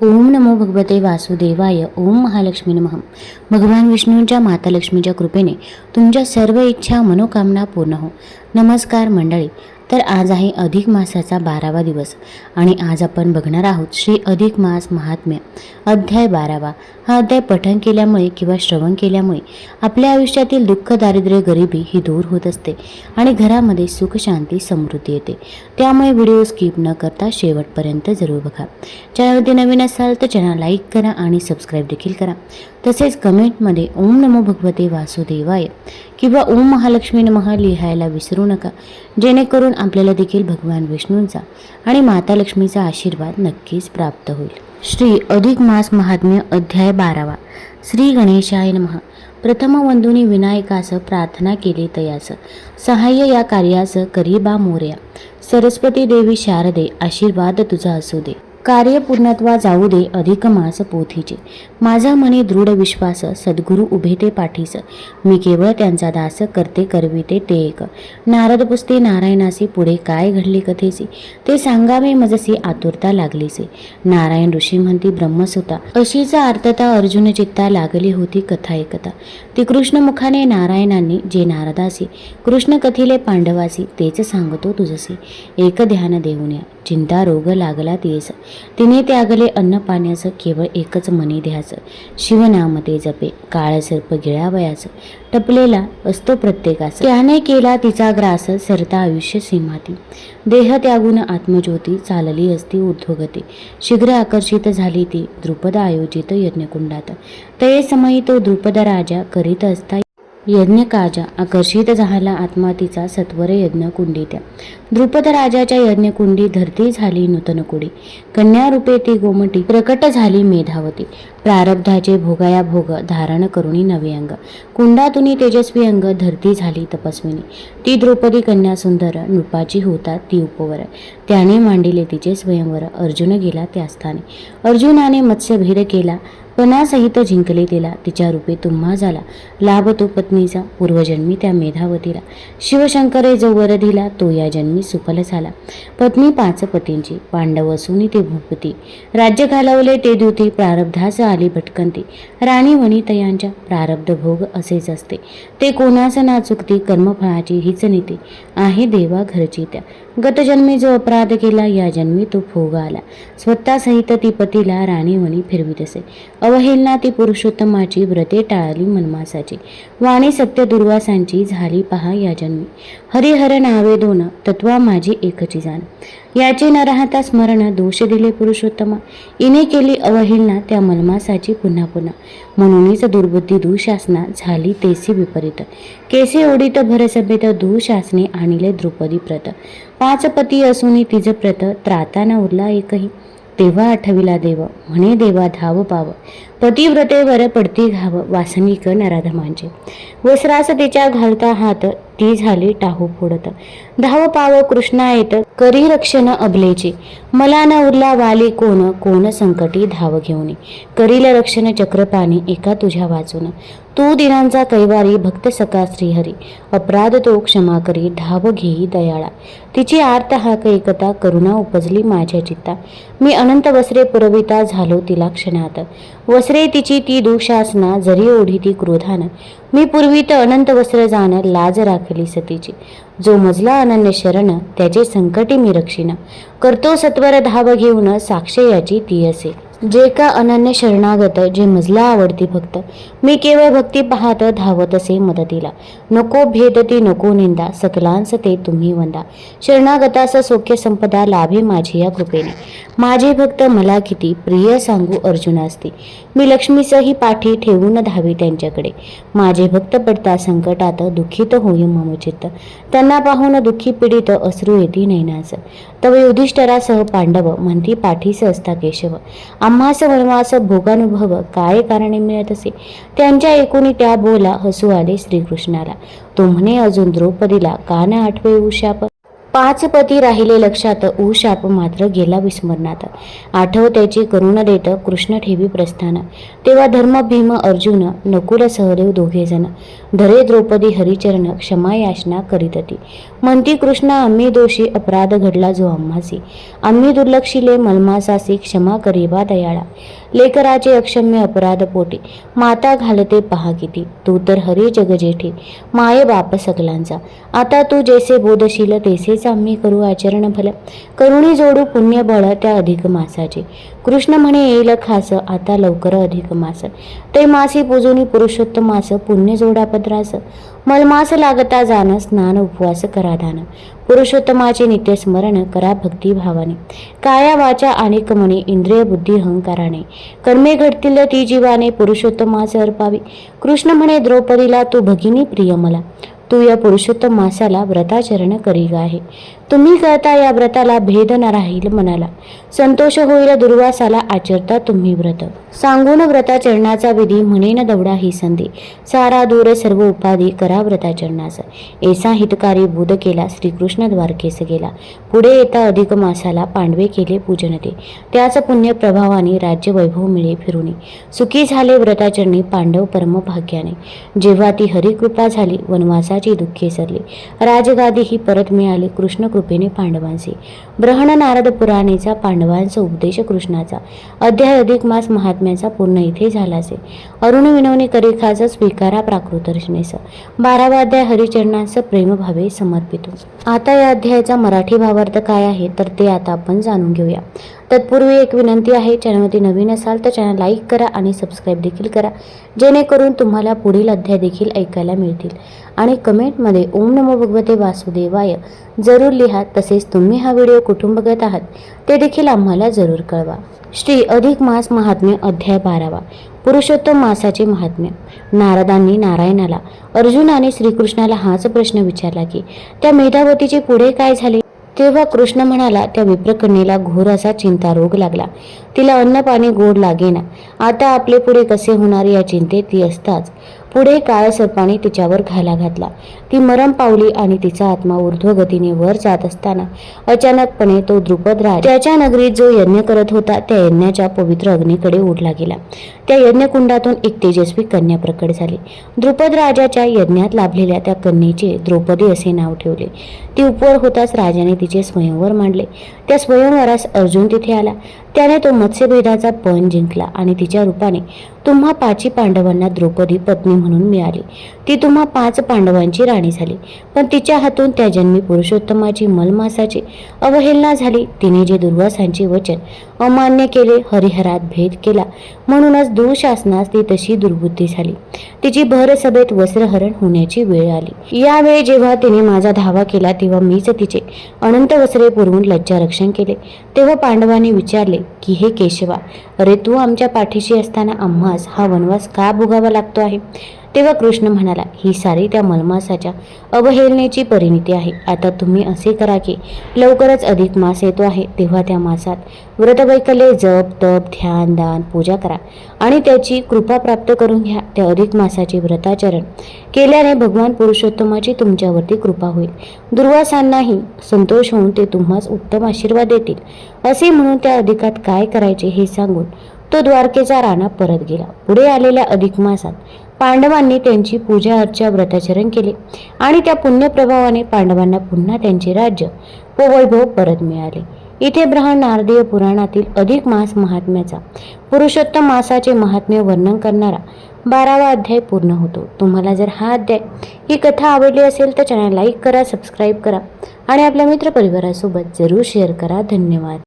ओम नमो भगवते वासुदेवाय. ओम महालक्ष्मी नमः. भगवान विष्णूंच्या माता लक्ष्मीच्या कृपेने तुमच्या सर्व इच्छा मनोकामना पूर्ण हो. नमस्कार मंडळी. तर आज आहे अधिक मासाचा 12वा दिवस आणि आज आपण बघणार आहोत श्री अधिक मास महात्म्य अध्याय 12वा. हा अध्याय पठण केल्यामुळे किंवा श्रवण केल्यामुळे आपल्या आयुष्यातील दुःख, दारिद्र्य, गरिबी ही दूर होत असते आणि घरामध्ये सुख, शांती, समृद्धी येते. त्यामुळे व्हिडिओ स्किप न करता शेवटपर्यंत जरूर बघा. चॅनलवरती नवीन असाल तर चॅनल लाईक करा आणि सबस्क्राईब देखील करा. तसेच कमेंटमध्ये ओम नमो भगवते वासुदेवाय किंवा ओम महालक्ष्मी नमः लिहायला विसरू नका, जेणेकरून आपल्याला देखील भगवान विष्णूंचा आणि माता लक्ष्मीचा आशीर्वाद नक्कीच प्राप्त होईल. श्री अधिक मास महात्म्य अध्याय 12वा. श्री गणेशाय नमः. प्रथम वंदुनी विनायकास प्रार्थना केली तयास, सहाय्य या कार्यास करी बा मोरया. सरस्वती देवी शारदे आशीर्वाद तुझा असू दे. कार्य पूर्णत्वा जाऊ दे अधिक मास पोथीचे. माझा मनी दृढ विश्वास सद्गुरू उभे ते पाठीस. मी केवळ त्यांचा दास करते करविते ते एक. नारद पुस्ती नारायणासी पुढे काय घडले कथेसी, ते सांगावे मजसी आतुरता लागलीसे. नारायण ऋषी म्हणती ब्रह्मसुता, अशीचा अर्थता अर्जुन चित्ता लागली होती कथा एकता. ती कृष्ण मुखाने नारायणांनी जे नारदासी कृष्ण कथिले पांडवासी, तेच सांगतो तुझसी. एक ध्यान देऊन या चिंता रोग लागला तेस. तिने त्यागले अन्न पाण्यास केवळ एकच मनी ध्यास. शिवनाम ते जपे काळ सर्प गिळावयास, टपलेला असतो प्रत्येकास. त्याने केला तिचा ग्रास सरता आयुष्य सीमाती. देह त्यागून आत्मज्योती चालली असती ऊर्ध्वगती. शीघ्र आकर्षित झाली ती द्रुपद आयोजित यज्ञकुंडात. तये समयी तो द्रुपद राजा करीत असता यज्ञ काजा. आकर्षित झाला आत्मा तिचा सत्वर यज्ञकुंडी त्या. द्रुपद राजाच्या यज्ञकुंडी धरती झाली नूतन कुडी. कन्या रूपे ती गोमटी प्रकट झाली मेधावती. प्रारब्धाचे भोगाया भोग धारण करुणी नवे अंग. कुंडातुनी तेजस्वी अंग धरती झाली तपस्विनी. ती द्रौपदी कन्या सुंदर नृपाची होता ती उपवर. त्याने मांडिले तिचे स्वयंवर अर्जुन गेला त्या स्थानी. अर्जुनाने मत्स्यभेद केला पणासहित जिंकले तिला. तिच्या रूपे तुम्हा झाला लाभ तो पत्नीचा पूर्वजन्मी त्या मेधावतीला. शिवशंकरे जो वर दिला तो या जन्मी सुफल झाला. पत्नी 5 पतींची पांडव असून ते भूपती. राज्य घालवले ते द्युती प्रारब्धास आली भटकंती. राणी वनितयांच्या प्रारब्ध भोग असेच असते ते कोणास ना चुकती. कर्मफळाची हीच नीती आहे देवा घरची त्या. गतजन्मी जो अपराध केला या जन्मी तो भोग आला. स्वतःसहित ती पतीला राणी वनी फिरवीत असे. अवहेलना ती पुरुषोत्तमाची व्रते टाळली मनमासाची. वाणी सत्य दुर्वासांची झाली पहा या जन्मी. हरिहर नावे दोन तत्वा माझी एकची जाण. याचे न राहता स्मरण दोष दिले पुरुषोत्तमा. इने केली अवहेलना त्या मलमासाची पुन्हा पुन्हा. म्हणूनच दुर्बुद्धी दुःशासना झाली तेसी विपरीत. केसे ओढीत भरसभेत दुःशासने आणिले द्रुपदी प्रत. 5 पती असूनी तिज प्रत त्राताना उरला एकही. तेव्हा आठविला देव म्हणे देवा धाव पाव. पतिव्रतेवर पडती घाव वासनिक नराधमांचे. वस्त्रास तिच्या घालता हात ती झाली टाहू फोडत. धाव पाव कृष्णा येत करी रक्षण अबलेचे. मला न उरला वाली कोण कोण संकटी धाव घेऊन. करील रक्षण चक्रपाणी एका तुझ्या वाचून. तू दिनांचा कैवारी भक्त सका श्रीहरी. अपराध तो क्षमा करी धाव घेई दयाळा. तिची आर्त हाक एकता करुणा उपजली माझ्या चित्ता. मी अनंत वस्त्रे पुरविता झालो तिला क्षणात. वस्त्रे तिची ती दुःशासना जरी ओढी ती क्रोधान. मी पूर्वीत अनंत वस्त्र जाण लाज राखली सतीची. जो मजला अनन्य शरण त्याचे संकटी मी रक्षिना. करतो सत्वर धाव घेऊन साक्ष याची ती असे. जे का अनन्य शरणागत जे मजला आवडती भक्त. मी केवळ भक्ती पाहत धावत असे मदतीला. नको भेद ती नको निंदा सकलांस ते तुम्ही वंदा. शरणागतास सौख्य संपदा लाभे माझी या कृपेने. माझे भक्त मला किती प्रिय सांगू अर्जुनास्ती. मी लक्ष्मीसही पाठी ठेवून धावी त्यांच्याकडे. माझे भक्त पडता संकटात दुःखित होई मम चित्त. त्यांना पाहून दुःखी पीडित अश्रू येती नैनास. तव युधिष्ठरासह पांडव म्हणती पाठीस असता केशव. आम्हास वनवास भोगानुभव काय कारणे मिळत असे. त्यांच्या एकूणी त्या बोला हसू आले श्रीकृष्णाला. तो म्हणे अजून द्रौपदीला का न आठवे उशाप. पाच पती राहिले लक्षात, शाप मात्र गेला विस्मरणात. आठव त्याची करुणा देत कृष्ण ठेवी प्रस्थान. तेव्हा धर्म भीम अर्जुन, नकुल सहदेव दोघे जण. धरे द्रौपदी हरिचरण, क्षमा याचना करीतती. म्हणती कृष्ण आम्ही दोषी, अपराध घडला जो आम्हासी. आम्ही दुर्लक्षिले मलमासासी, क्षमा करीबा दयाळा. लेकराचे अक्षम्य अपराध पोटी, माता घालते पहा किती. तू तर हरी जग जेठी, माये बाप सकलांचा. आता तू जैसे बोधशील तैसेच आम्ही करू आचरण भल. करुणी जोडू पुण्य बळ त्या अधिक मासाचे. कृष्ण म्हणे येईल खास, आता लवकर अधिक मास. ते मासी पूजुनी पुरुषोत्तम मास, पुण्य जोडा पद्रास. मलमास लागता जाण, स्नान उपवास करा दान. पुरुषोत्तमाचे नित्य स्मरण करा भक्ती भावाने. काया वाचा अनेक मने, इंद्रिय बुद्धी अहंकाराने. कर्मे घडतील ती जीवाने, पुरुषोत्तमास अर्पावी. कृष्ण म्हणे द्रौपदीला तू भगिनी प्रिय मला. तू या पुरुषोत्तम मासाला व्रताचरण करी ग आहे. तुम्ही करता या व्रताला भेद न राहील मनाला. संतोष होईल दुर्वासाला, आचरता तुम्ही व्रत. सांगून व्रताचरणाचा विधी, म्हणेन दवडा ही संधी. सारा दूर सर्व उपाधी, करा व्रताचरणास. ऐसा हितकारी बोध केला, श्रीकृष्ण द्वारकेस गेला. पुढे येता अधिक मासाला, पांडवे केले पूजन ते. त्याच पुण्य प्रभावाने राज्य वैभव मिळे फिरुनी. सुखी झाले व्रताचरणी पांडव परम भाग्याने. जेव्हा ती हरिकृपा झाली, वनवासाची दुःखे सरली. राजगादी ही परत मिळाली, कृष्ण कृपेने पांडवांचे. ब्रहण नारद पुराणेचा, पांडवांचा उपदेश कृष्णाचा. अध्याय अधिक मास महात्म्याचा पूर्ण इथे झालासे. अरुण विनवणी करी खास, स्वीकारा प्राकृत रचनेस. 12वा अध्याय हरिचरणांस प्रेमभावे समर्पितो. आता या अध्यायाचा मराठी भावार्थ काय आहे तर ते आता आपण जाणून घेऊया. तत्पूर्वी एक विनंती आहे, चॅनलवरती नवीन असाल तर चॅनल लाईक करा आणि सबस्क्राईब देखील करा, जेणेकरून तुम्हाला पुढील अध्याय देखील ऐकायला मिळतील. आणि कमेंटमध्ये ओम नमो भगवते वासुदेवाय जरूर लिहा. तसेच तुम्ही हा व्हिडिओ कुठून बघत आहात ते देखील आम्हाला जरूर कळवा. श्री अधिक मास महात्म्य अध्याय 12वा. पुरुषोत्तम मासाचे महात्म्य. नारदांनी नारायणाला, अर्जुन आणि श्रीकृष्णाला हाच प्रश्न विचारला की त्या मेधावतीचे पुढे काय झाले. तेव्हा कृष्ण म्हणाला, त्या विप्रकन्येला घोर असा चिंता रोग लागला. तिला अन्न पाणी गोड लागेना. आता आपले पुढे कसे होणार या चिंतेत ती असताच पुढे काळ सर्पाने तिच्यावर घाला घातला. ती मरण पावली आणि तिचा आत्मा ऊर्ध्व गतीने वर जात असताना अचानकपणे तो द्रुपदराज त्याच्या नगरीत जो यज्ञ करत होता त्या यज्ञाच्या पवित्र अग्नीकडे ओढला गेला. त्या यज्ञकुंडातून एक तेजस्वी कन्या प्रकट झाली. द्रुपदराजाच्या यज्ञात लाभलेल्या त्या कन्येचे द्रौपदी असे नाव ठेवले. ती उपवर होताच राजाने तिचे स्वयंवर मांडले. त्या स्वयंवरास अर्जुन तिथे आला. त्याने तो मत्स्यभेदाचा पण जिंकला आणि तिच्या रूपाने तुम्हा 5 पांडवांना द्रौपदी पत्नी म्हणून मिळाली. ती तुम्हा 5 पांडवांची राणी झाली. पण तिच्या हातून त्या जन्मी पुरुषोत्तमाची मलमासाची अवहेलना झाली. तिने जे दुर्वासांचे वचन अमान्य केले, हरिहरात भेद केला, म्हणूनच दुःशासनास ती तशी दुर्बुद्धी झाली. तिची भर सभेत वस्त्रहरण होण्याची वेळ आली. यावेळी जेव्हा तिने माझा धावा केला तेव्हा मीच तिचे अनंत वस्त्रे पुरवून लज्जारक्षण केले. तेव्हा पांडवांनी विचारले की हे केशवा, अरे तू आमच्या पाठीशी असताना आम्हास हा वनवास का भोगावा लागतो आहे. तेव्हा कृष्ण म्हणाला, ही सारी त्या मलमासाच्या अवहेलनेची परिणिती आहे. आता तुम्ही असे करा की लवकरच अधिक मास येतो आहे, तेव्हा त्या मासात व्रतवैकल्ये जप तप ध्यान दान पूजा करा आणि त्याची कृपा प्राप्त करून घ्या. त्या अधिक मासाचे व्रताचरण केल्याने भगवान पुरुषोत्तमाची तुमच्यावरती कृपा होईल. दुर्वासांनाही संतोष होऊन ते तुम्हास उत्तम आशीर्वाद देतील. असे म्हणून त्या अधिकात काय करायचे हे सांगून तो द्वारकेचा राणा परत गेला. पुढे आलेल्या अधिक मासात पांडवांनी त्यांची पूजा अर्चा व्रताचरण केले आणि त्या पुण्यप्रभावाने पांडवांना पुन्हा त्यांचे राज्य व वैभव परत मिळाले. इथे ब्रह्म नारदीय पुराणातील अधिक मास महात्म्याचा पुरुषोत्तम मासाचे महात्म्य वर्णन करणारा 12वा अध्याय पूर्ण होतो. तुम्हाला जर हा अध्याय ही कथा आवडली असेल तर चॅनल लाईक करा, सबस्क्राईब करा आणि आपल्या मित्रपरिवारासोबत जरूर शेअर करा. धन्यवाद.